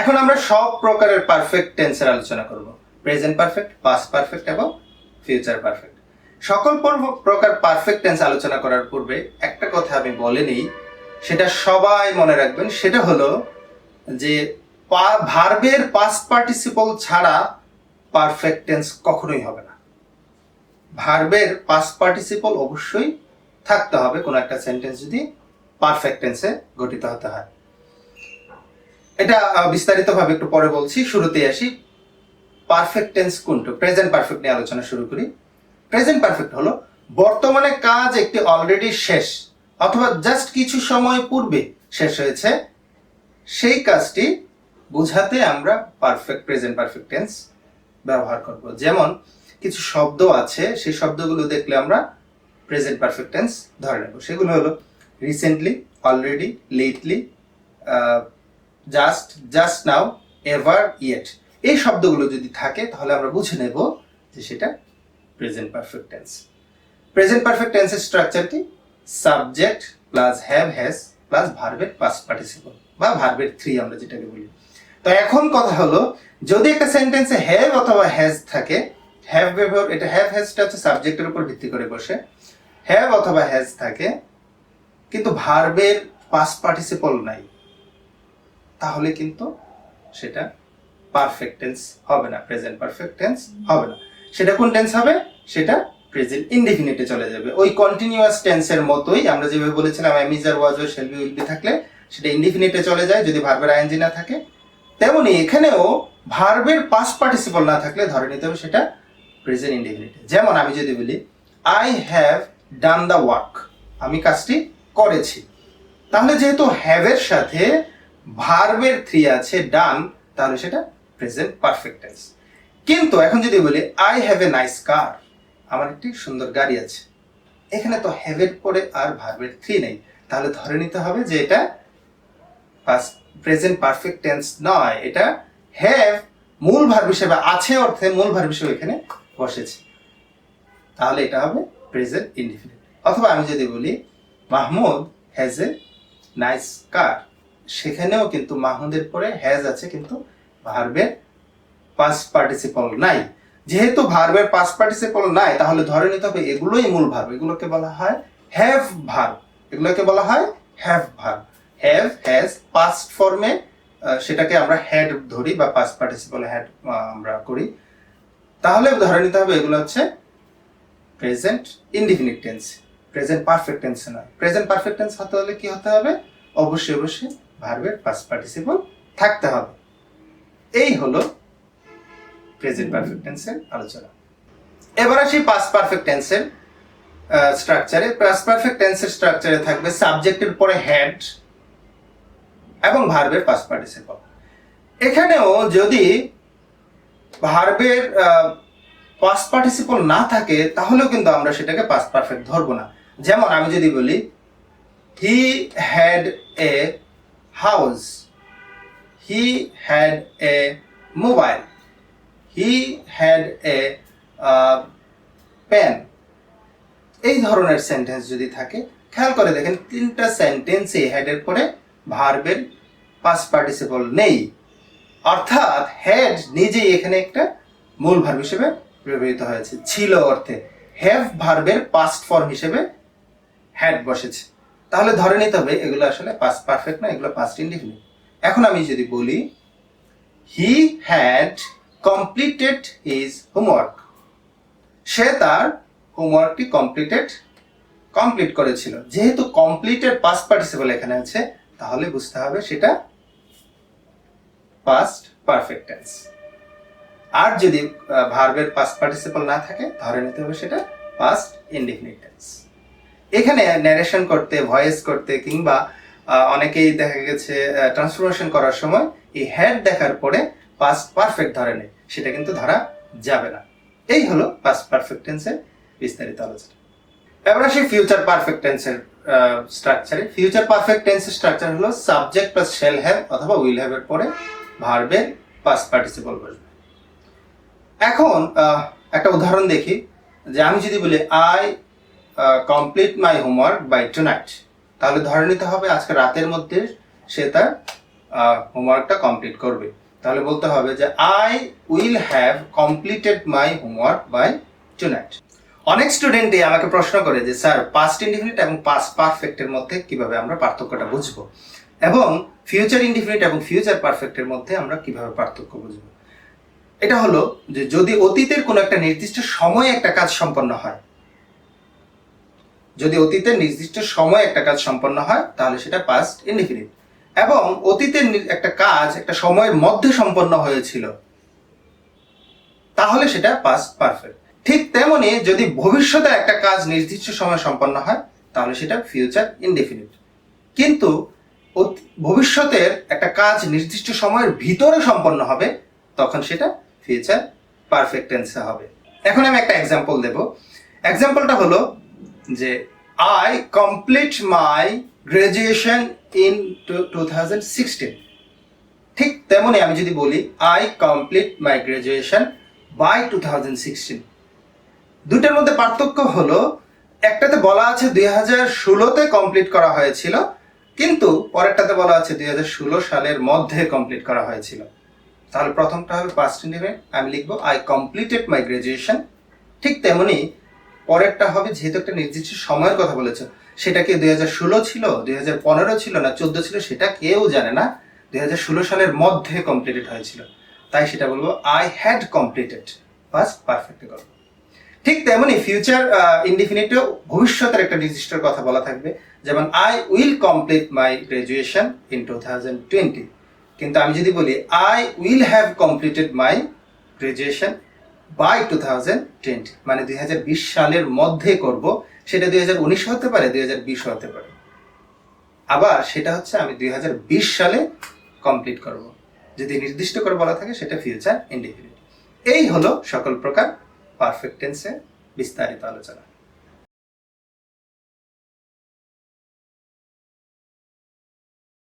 এখন আমরা সব প্রকারের পারফেক্ট টেন্সের আলোচনা করব, প্রেজেন্ট পারফেক্ট, পাস্ট পারফেক্ট এবং ফিউচার পারফেক্ট। সকল প্রকার পারফেক্ট টেন্স আলোচনা করার পূর্বে একটা কথা আমি বলে নিই, সেটা সবাই মনে রাখবেন। সেটা হলো যে ভার্বের পাস্ট পার্টিসিপল ছাড়া পারফেক্ট টেন্স কখনোই হবে না। ভার্বের পাস্ট পার্টিসিপল অবশ্যই থাকতে হবে কোনো একটা সেন্টেন্স যদি পারফেক্ট টেন্সে গঠিত হতে হয়। এটা বিস্তারিতভাবে একটু পরে বলছি, শুরুতেই আসি। পারফেক্ট টেন্স কোনটা? প্রেজেন্ট পারফেক্ট নিয়ে আলোচনা শুরু করি। প্রেজেন্ট পারফেক্ট হলো বর্তমানে কাজ একটি অলরেডি শেষ অথবা জাস্ট কিছু সময় পূর্বে শেষ হয়েছে, সেই কাজটি বোঝাতে আমরা পারফেক্ট প্রেজেন্ট পারফেক্ট টেন্স ব্যবহার করব। যেমন কিছু শব্দ আছে, সেই শব্দগুলো দেখলে আমরা প্রেজেন্ট পারফেক্ট টেন্স ধরে নেব। সেগুলো হলো recently, already, lately, just, just now, ever, yet. এই শব্দগুলো যদি থাকে তাহলে আমরা বুঝে নেব যে সেটা present perfect tense. Present perfect টেন্সের স্ট্রাকচার কি? Subject plus have has plus ভার্বের পাস্ট পার্টিসিপল বা ভার্বের থ্রি আমরা যেটাকে বলি। তো এখন কথা হলো, যদি একটা সেন্টেন্সে হ্যাভ অথবা হ্যাজ থাকে, হ্যাভ ব্যবহার, এটা হ্যাভ হ্যাজটা হচ্ছে সাবজেক্টের উপর ভিত্তি করে বসে, হ্যাভ অথবা হ্যাজ থাকে কিন্তু ভার্বের পাস্ট পার্টিসিপল নাই, তাহলে কিন্তু সেটা পারফেক্ট টেন্স হবে না, প্রেজেন্ট পারফেক্ট টেন্স হবে না। সেটা কোন টেন্স হবে? সেটা প্রেজেন্ট ইনডিফিনিটে চলে যাবে। ওই কন্টিনিউয়াস টেন্সের মতোই আমরা যেভাবে বলেছিলাম am is are was are shall be will be থাকলে সেটা ইনডিফিনিটে চলে যায় যদি ভার্বের আইএনজি না থাকে। তেমনি এখানেও ভার্বের পাস্ট পার্টিসিপল না থাকলে ধরে নিতে হবে সেটা প্রেজেন্ট ইনডিফিনিটে। যেমন আমি যদি বলি I have done the work, আমি কাজটি করেছি, তাহলে যেহেতু হ্যাভের সাথে ভার্বের থ্রি আছে ডান, তাহলে সেটা প্রেজেন্ট পারফেক্ট টেন্স। কিন্তু এখন যদি বলি আই হ্যাভ এ নাইস কার, আমার একটি সুন্দর গাড়ি আছে, এখানে তো হ্যাভের পরে আর ভার্বের থ্রি নেই, তাহলে ধরে নিতে হবে যে এটা প্রেজেন্ট পারফেক্ট টেন্স নয়, এটা হ্যাভ মূল ভার্ব হিসেবে আছে অর্থে মূল ভার্ব হিসেবে এখানে বসেছে, তাহলে এটা হবে প্রেজেন্ট ইনডিফিনিট। অথবা আমি যদি বলি মাহমুদ হ্যাজ এ নাইস কার, সেখানেও কিন্তু মাহমুদের পরে হ্যাজ আছে কিন্তু ভার্বের পাস্ট পার্টিসিপল নাই। যেহেতু ভার্বের পাস্ট পার্টিসিপল নাই, তাহলে ধরে নিতে হবে এগুলোই মূল ভার্ব, এগুলোকে বলা হয় হ্যাভ ভার্ব, এগুলোকে বলা হয় have verb. Have has past ফর্মে সেটাকে আমরা হ্যাড ধরি বা পাস্ট পার্টিসিপল হ্যাড আমরা করি, তাহলে ধরে নিতে হবে এগুলো হচ্ছে present indefinite tense, present perfect tense নয়। প্রেজেন্ট পারফেক্ট টেন্স হতে হলে কি হতে হবে? অবশ্যই অবশ্যই ভার্বের পাস্ট পার্টিসিপল থাকতে হবে। এই হলো প্রেজেন্ট পারফেক্ট টেন্সের আলোচনা। এবার আসি পাস্ট পারফেক্ট টেন্সের স্ট্রাকচারে। পাস্ট পারফেক্ট টেন্সের স্ট্রাকচারে থাকবে সাবজেক্টের পরে হ্যাড এবং ভার্বের পাস্ট পার্টিসিপল। এখানেও যদি ভার্বের পাস্ট পার্টিসিপল না থাকে তাহলেও কিন্তু আমরা সেটাকে পাস্ট পারফেক্ট ধরবো না। যেমন আমি যদি বলি he had a house, he had a mobile, he had a pen, এই ধরনের সেন্টেন্স যদি থাকে, খেয়াল করে দেখেন তিনটা সেন্টেন্সে হ্যাডের পরে ভার্বের পাস্ট পার্টিসিপল নেই, অর্থাৎ হ্যাড নিজেই এখানে একটা মূল ভার্ব হিসেবে ব্যবহৃত হয়েছে, ছিল অর্থে হ্যাভ ভার্বের পাস্ট ফর্ম হিসেবে হ্যাড বসেছে, তাহলে ধরে নিতে হবে এগুলো আসলে পাস্ট পারফেক্ট না, এগুলো পাস্ট ইনডিফিনিট। এখন আমি যদি বলি he had completed his homework, সে তার হোমওয়ার্কটি কমপ্লিট করেছিল। যেহেতু কমপ্লিটেড পাস্ট পার্টিসিপল এখানে আছে, তাহলে বুঝতে হবে সেটা পাস্ট পারফেক্ট টেন্স। আর যদি ভার্বের পাস্ট পার্টিসিপল না থাকে, ধরে নিতে হবে সেটা পাস্ট ইনডিফিনিট টেন্স। এখানে ন্যারেশন করতে, ভয়েস করতে কিংবা অনেকেই দেখা গেছে ট্রান্সফরমেশন করার সময় এই হ্যাড দেখার পরে পাস্ট পারফেক্ট ধরে নেয়, সেটা কিন্তু ধরা যাবে না। এই হলো পাস্ট পারফেক্ট টেন্সের বিস্তারিত আলোচনা। এবার আসি ফিউচার পারফেক্ট টেন্সের স্ট্রাকচারে। ফিউচার পারফেক্ট টেন্সের স্ট্রাকচার হলো সাবজেক্ট প্লাস শ্যাল হ্যাভ অথবা উইল হ্যাভ এর পরে ভার্বের পাস্ট পার্টিসিপল বসবে। এখন একটা উদাহরণ দেখি, যে আমি যদি বলি I complete my homework by tonight, তাহলে ধরে নিতে হবে আজকে রাতের মধ্যে সে তার হোমওয়ার্কটা কমপ্লিট করবে। তাহলে বলতে হবে যে I will have completed my homework by tonight. অনেক স্টুডেন্টই আমাকে প্রশ্ন করে যে স্যার পাস্ট ইনডিফিনিট এবং পাস্ট পারফেক্টের মধ্যে কিভাবে আমরা পার্থক্যটা বুঝবো, এবং ফিউচার ইনডিফিনিট এবং ফিউচার পারফেক্টের মধ্যে আমরা কিভাবে পার্থক্য বুঝবো। এটা হলো যে যদি অতীতের কোনো একটা নির্দিষ্ট সময়ে একটা কাজ সম্পন্ন হয়, যদি অতীতের নির্দিষ্ট সময়ে একটা কাজ সম্পন্ন হয় তাহলে সেটা পাস্ট ইনডিফিনিট, এবং অতীতের একটা কাজ একটা সময়ের মধ্যে সম্পন্ন হয়েছিল তাহলে সেটা পাস্ট পারফেক্ট। ঠিক তেমনি যদি ভবিষ্যতে একটা কাজ নির্দিষ্ট সময়ে সম্পন্ন হয় তাহলে সেটা ফিউচার ইনডিফিনিট। কিন্তু ভবিষ্যতের একটা কাজ নির্দিষ্ট সময়ের ভিতরে সম্পন্ন হবে তখন সেটা ফিউচার পারফেক্ট টেন্সে হবে। এখন আমি একটা এক্সাম্পল দেব। এক্সাম্পলটা হলো যে I complete my graduation in 2016। ঠিক তেমনি আমি যদি বলি I complete my graduation by 2016, দুটার মধ্যে পার্থক্য হলো একটাতে বলা আছে 2016-তে কমপ্লিট করা হয়েছিল, কিন্তু পরেরটাতে বলা আছে 2016 সালের মধ্যে কমপ্লিট করা হয়েছিল। তাহলে প্রথমটা হবে পাস্ট ইনডিফিনিট, আমি লিখবো আই কমপ্লিটেড মাই গ্রাজুয়েশন। ঠিক তেমনি পরেরটা হবে যেহেতু একটা নির্দিষ্ট সময়ের কথা বলেছে, সেটা কি 2016 ছিল, 2015 ছিল না 14 ছিল সেটা কেউ জানে না, 2016 সালের মধ্যে কমপ্লিটেড হয়েছিল, তাই সেটা বলবো আই হ্যাড কমপ্লিটেড, পাস্ট পারফেক্টে করবো। ঠিক তেমনি ফিউচার ইনডিফিনিটেও ভবিষ্যতের একটা নির্দিষ্ট কথা বলা থাকবে, যেমন I will complete my graduation in 2020, কিন্তু আমি যদি বলি I will have completed my graduation by 2020, মানে 2020 সালের মধ্যে করব, সেটা 2019 হতে পারে 2020 হতে পারে, আবার সেটা হচ্ছে আমি 2020 সালে কমপ্লিট করব। যদি নির্দিষ্ট করে বলা থাকে সেটা ফিউচার ইনডিফিনিট। এই হলো সকল প্রকার পারফেক্ট টেন্সের বিস্তারিত আলোচনা।